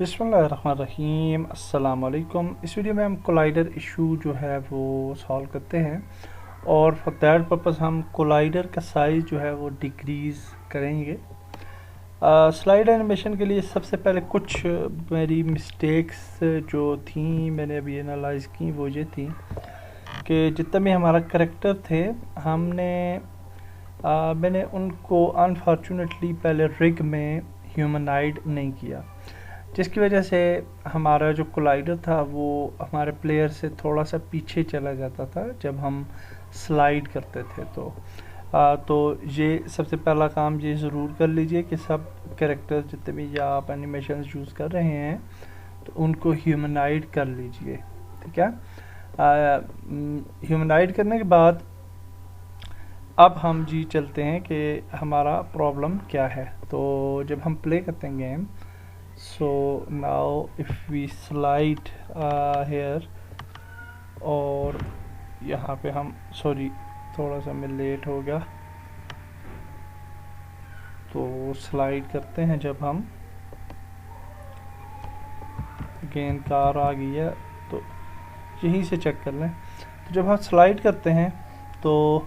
बिस्मिल्लाहिर्रहमानिर्रहीम अस्सलाम वालेकुम। इस वीडियो में हम कोलाइडर इशू जो है वो सॉल्व करते हैं और फॉर दैट पर्पस हम कोलाइडर का साइज़ जो है वो डिक्रीज़ करेंगे। स्लाइड एनिमेशन के लिए सबसे पहले कुछ मेरी मिस्टेक्स जो थी मैंने अभी एनालाइज की वो ये थी कि जितना भी हमारा करैक्टर थे मैंने उनको अनफॉर्चुनेटली पहले रिग में ह्यूमनाइड नहीं किया, जिसकी वजह से हमारा जो कोलाइडर था वो हमारे प्लेयर से थोड़ा सा पीछे चला जाता था जब हम स्लाइड करते थे। तो ये सबसे पहला काम ये ज़रूर कर लीजिए कि सब कैरेक्टर्स जितने भी या आप एनिमेशन यूज़ कर रहे हैं तो उनको ह्यूमनाइड कर लीजिए, ठीक है। ह्यूमनाइड करने के बाद अब हम जी चलते हैं कि हमारा प्रॉब्लम क्या है। तो जब हम प्ले करते हैं game, so now if we slide here और यहाँ पे हम सॉरी थोड़ा सा मैं लेट हो गया, तो स्लाइड करते हैं जब हम गेंद कार आ गई है तो यहीं से चेक कर लें। तो जब हम स्लाइड करते हैं तो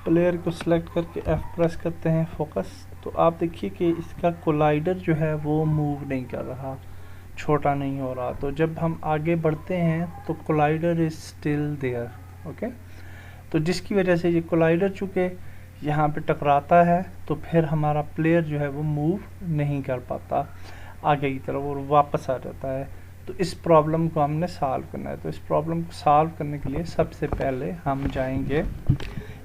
प्लेयर को सिलेक्ट करके F प्रेस करते हैं फोकस, तो आप देखिए कि इसका कोलाइडर जो है वो मूव नहीं कर रहा, छोटा नहीं हो रहा। तो जब हम आगे बढ़ते हैं तो collider is still there, okay. तो जिसकी वजह से ये कोलाइडर चूँकि यहाँ पे टकराता है तो फिर हमारा प्लेयर जो है वो मूव नहीं कर पाता आगे की तरफ और वापस आ जाता है। तो इस प्रॉब्लम को हमने सॉल्व करना है। तो इस प्रॉब्लम को सॉल्व करने के लिए सबसे पहले हम जाएंगे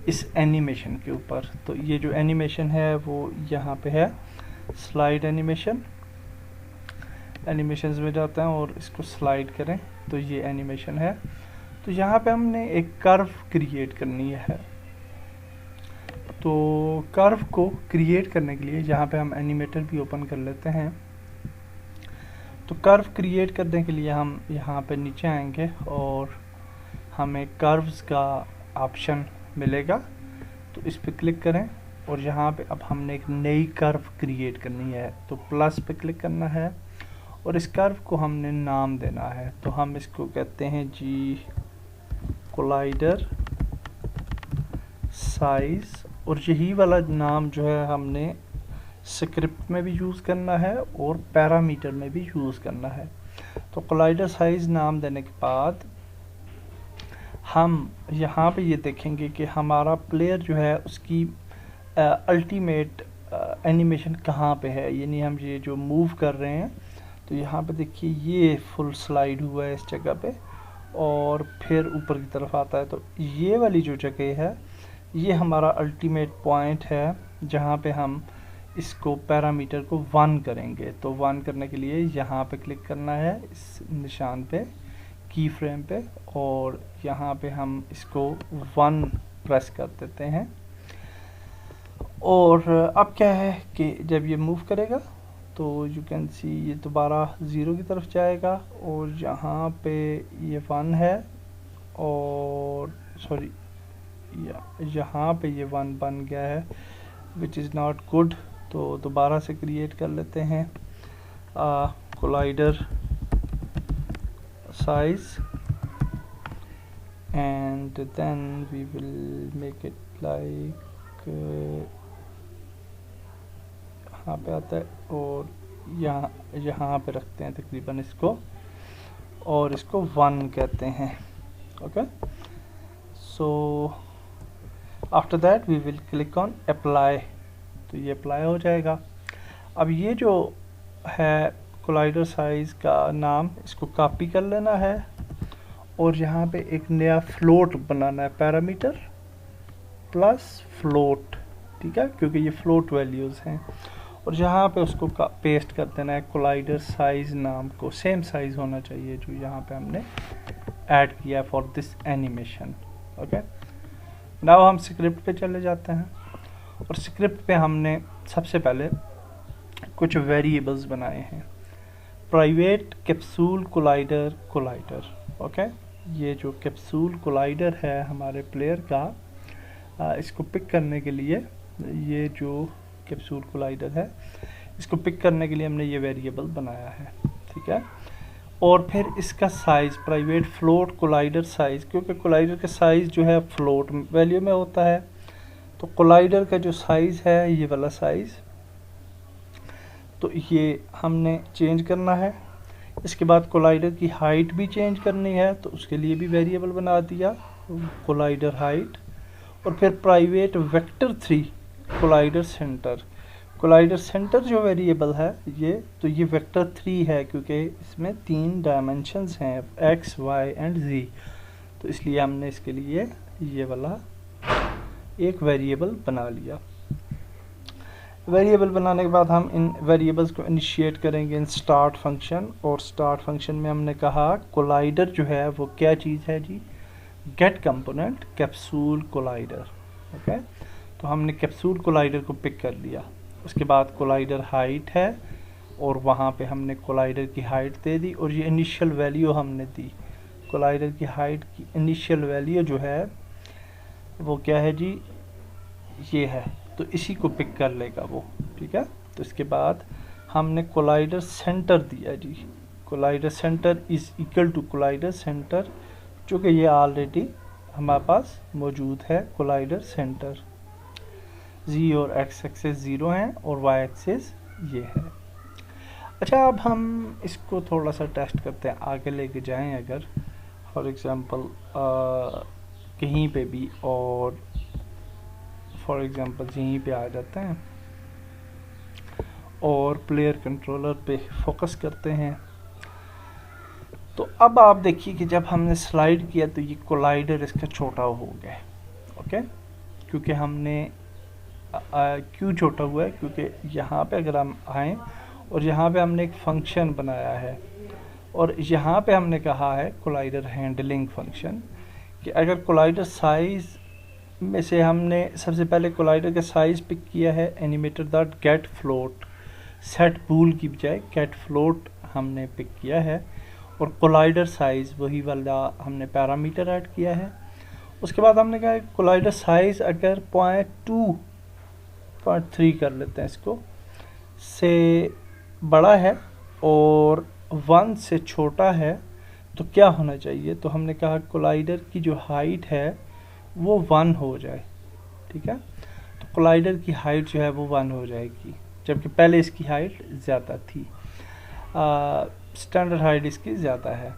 इस एनिमेशन के ऊपर। तो ये जो एनिमेशन है वो यहाँ पे है, स्लाइड एनिमेशंस में जाते हैं और इसको स्लाइड करें तो ये एनिमेशन है। तो यहाँ पे हमने एक कर्व क्रिएट करनी है। तो कर्व को क्रिएट करने के लिए यहाँ पे हम एनिमेटर भी ओपन कर लेते हैं। तो कर्व क्रिएट करने के लिए हम यहाँ पे नीचे आएंगे और हमें कर्व्स का ऑप्शन मिलेगा, तो इस पे क्लिक करें और यहाँ पे अब हमने एक नई कर्व क्रिएट करनी है। तो प्लस पे क्लिक करना है और इस कर्व को हमने नाम देना है। तो हम इसको कहते हैं जी कोलाइडर साइज, और यही वाला नाम जो है हमने स्क्रिप्ट में भी यूज़ करना है और पैरामीटर में भी यूज़ करना है। तो कोलाइडर साइज नाम देने के बाद हम यहाँ पे ये देखेंगे कि हमारा प्लेयर जो है उसकी अल्टीमेट एनिमेशन कहाँ पे है, यानी हम ये जो मूव कर रहे हैं तो यहाँ पे देखिए ये फुल स्लाइड हुआ है इस जगह पे और फिर ऊपर की तरफ आता है। तो ये वाली जो जगह है ये हमारा अल्टीमेट पॉइंट है जहाँ पे हम इसको पैरामीटर को 1 करेंगे। तो 1 करने के लिए यहाँ पे क्लिक करना है इस निशान पे, की फ्रेम पे, और यहाँ पे हम इसको 1 प्रेस कर देते हैं। और अब क्या है कि जब ये मूव करेगा तो यू कैन सी ये दोबारा 0 की तरफ जाएगा और यहाँ पे ये 1 है और सॉरी यहाँ पे ये 1 बन गया है विच इज़ नॉट गुड। तो दोबारा से क्रिएट कर लेते हैं collider size and then we will make it like यहाँ पे आता है और यहाँ पे रखते हैं तकरीबन इसको और इसको 1 कहते हैं, okay. So after that we will click on apply, तो ये अप्लाई हो जाएगा। अब ये जो है कोलाइडर साइज का नाम, इसको कॉपी कर लेना है और यहाँ पे एक नया फ्लोट बनाना है, पैरामीटर प्लस फ्लोट, ठीक है, क्योंकि ये फ्लोट वैल्यूज़ हैं। और यहाँ पे उसको पेस्ट कर देना है कोलाइडर साइज नाम को, सेम साइज होना चाहिए जो यहाँ पे हमने ऐड किया for this animation, okay. Now हम स्क्रिप्ट पे चले जाते हैं और स्क्रिप्ट पे हमने सबसे पहले कुछ वेरिएबल्स बनाए हैं। Private capsule collider, okay. ये जो कैप्सूल कोलाइडर है हमारे प्लेयर का, इसको पिक करने के लिए ये जो कैप्सूल कोलाइडर है इसको पिक करने के लिए हमने ये वेरिएबल बनाया है, ठीक है। और फिर इसका size, private float collider size, क्योंकि कोलाइडर का साइज़ जो है फ्लोट वैल्यू में होता है, तो कोलाइडर का जो साइज़ है ये वाला साइज़, तो ये हमने चेंज करना है। इसके बाद कोलाइडर की हाइट भी चेंज करनी है, तो उसके लिए भी वेरिएबल बना दिया कोलाइडर हाइट। और फिर private vector 3 collider centre, collider centre जो वेरिएबल है ये, तो ये वेक्टर 3 है क्योंकि इसमें 3 डायमेंशंस हैं x, y एंड z, तो इसलिए हमने इसके लिए ये वाला एक वेरिएबल बना लिया। वेरिएबल बनाने के बाद हम इन वेरिएबल्स को इनिशिएट करेंगे इन स्टार्ट फंक्शन, और स्टार्ट फंक्शन में हमने कहा कोलाइडर जो है वो क्या चीज़ है जी, get component capsule collider, okay. तो हमने कैप्सूल कोलाइडर को पिक कर लिया। उसके बाद कोलाइडर हाइट है और वहाँ पे हमने कोलाइडर की हाइट दे दी, और ये इनिशियल वैल्यू हमने दी। कोलाइडर की हाइट की इनिशियल वैल्यू जो है वो क्या है जी, ये है, तो इसी को पिक कर लेगा वो, ठीक है। तो इसके बाद हमने कोलाइडर सेंटर दिया जी, collider centre is equal to collider centre, चूँकि ये ऑलरेडी हमारे पास मौजूद है कोलाइडर सेंटर। z और x एक्सिस 0 हैं और y एक्सिस ये है। अच्छा, अब हम इसको थोड़ा सा टेस्ट करते हैं, आगे लेके जाएं अगर फॉर एग्ज़ाम्पल कहीं पे भी, और फॉर एग्ज़ाम्पल यहीं पे आ जाते हैं और प्लेयर कंट्रोलर पे फोकस करते हैं, तो अब आप देखिए कि जब हमने स्लाइड किया तो ये कोलाइडर इसका छोटा हो गया, ओके। क्योंकि हमने क्यों छोटा हुआ है, क्योंकि यहाँ पे अगर हम आएँ और यहाँ पे हमने एक फंक्शन बनाया है, और यहाँ पे हमने कहा है कोलाइडर हैंडलिंग फंक्शन, कि अगर कोलाइडर साइज़ में से हमने सबसे पहले कोलाइडर का साइज़ पिक किया है, animator dot get float, set bool की बजाय गेट फ्लोट हमने पिक किया है, और कोलाइडर साइज़ वही वाला हमने पैरामीटर ऐड किया है। उसके बाद हमने कहा कोलाइडर साइज़ अगर 0.3 कर लेते हैं, इसको से बड़ा है और 1 से छोटा है तो क्या होना चाहिए, तो हमने कहा कोलाइडर की जो हाइट है वो 1 हो जाए, ठीक है। तो कोलाइडर की हाइट जो है वो 1 हो जाएगी, जबकि पहले इसकी हाइट ज़्यादा थी, स्टैंडर्ड हाइट इसकी ज़्यादा है।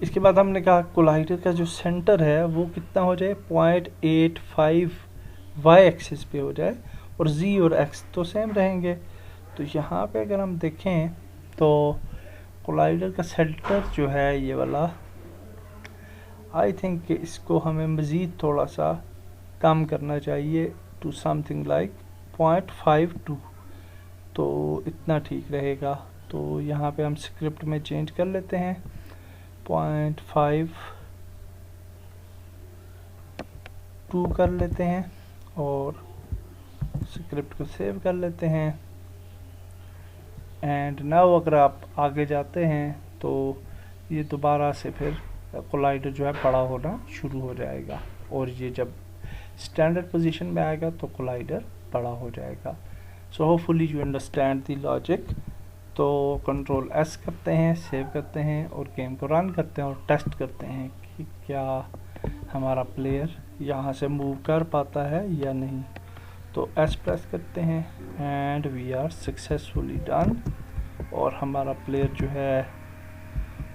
इसके बाद हमने कहा कोलाइडर का जो सेंटर है वो कितना हो जाए, 0.85 वाई एक्सिस पे हो जाए, और z और x तो सेम रहेंगे। तो यहाँ पे अगर हम देखें तो कोलाइडर का सेंटर जो है ये वाला, आई थिंक कि इसको हमें मज़ीद थोड़ा सा कम करना चाहिए टू समथिंग लाइक 0.52, तो इतना ठीक रहेगा। तो यहाँ पे हम स्क्रिप्ट में चेंज कर लेते हैं, 0.52 कर लेते हैं और स्क्रिप्ट को सेव कर लेते हैं। एंड नाउ अगर आप आगे जाते हैं तो ये दोबारा से फिर कोलाइडर जो है बड़ा होना शुरू हो जाएगा, और ये जब स्टैंडर्ड पोजीशन में आएगा तो कोलाइडर बड़ा हो जाएगा। So hopefully you understand the logic. तो कंट्रोल S करते हैं, सेव करते हैं और गेम को रन करते हैं और टेस्ट करते हैं कि क्या हमारा प्लेयर यहाँ से मूव कर पाता है या नहीं। तो S प्रेस करते हैं and we are successfully done, और हमारा प्लेयर जो है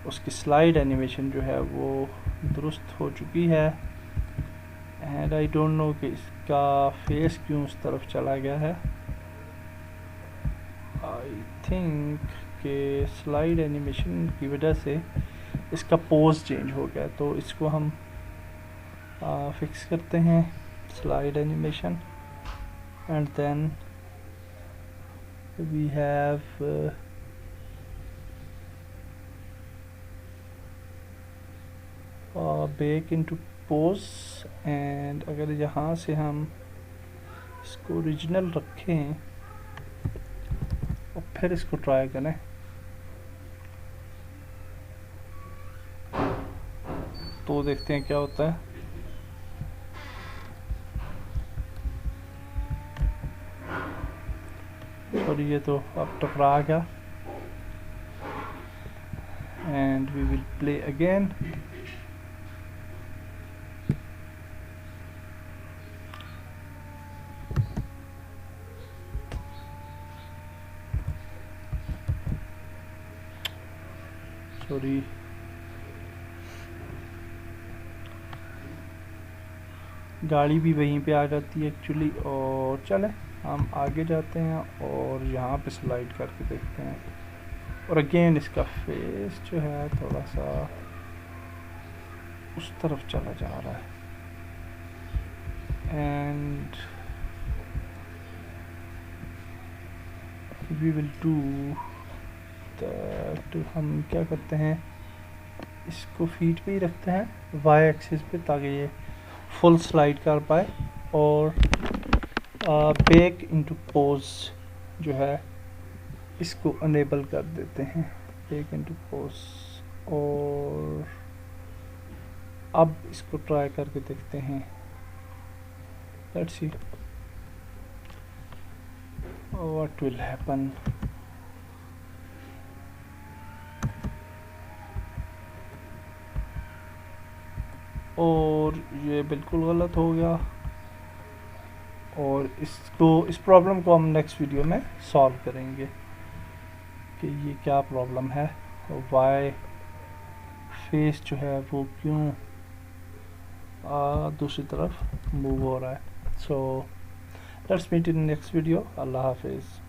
उसकी स्लाइड एनिमेशन जो है वो दुरुस्त हो चुकी है। एंड आई डोंट नो कि इसका फेस क्यों उस तरफ चला गया है। आई थिंक कि स्लाइड एनिमेशन की वजह से इसका पोज चेंज हो गया, तो इसको हम फिक्स करते हैं, slide animation, and then we have back into pose. And अगर यहाँ से हम इसको ओरिजिनल रखें और फिर इसको ट्राई करें, तो देखते हैं क्या होता है। सॉरी ये तो अब टकरा गया and we will play again. Sorry गाड़ी भी वहीं पे आ जाती है एक्चुअली। और चले हम आगे जाते हैं और यहाँ पे स्लाइड करके देखते हैं। और अगेन इसका फेस जो है थोड़ा सा उस तरफ चला जा रहा है and we will do that. हम क्या करते हैं, इसको फीट पे ही रखते हैं वाई एक्सिस पे, ताकि ये फुल स्लाइड कर पाए। और बैक इनटू पोज जो है इसको अनेबल कर देते हैं, बैक इनटू पोज। और अब इसको ट्राई करके देखते हैं, let's see what will happen. और ये बिल्कुल गलत हो गया और इस प्रॉब्लम को हम नेक्स्ट वीडियो में सॉल्व करेंगे कि ये क्या प्रॉब्लम है और वाई फेस जो है वो क्यों दूसरी तरफ मूव हो रहा है। So let's meet in next video. अल्लाह हाफिज़।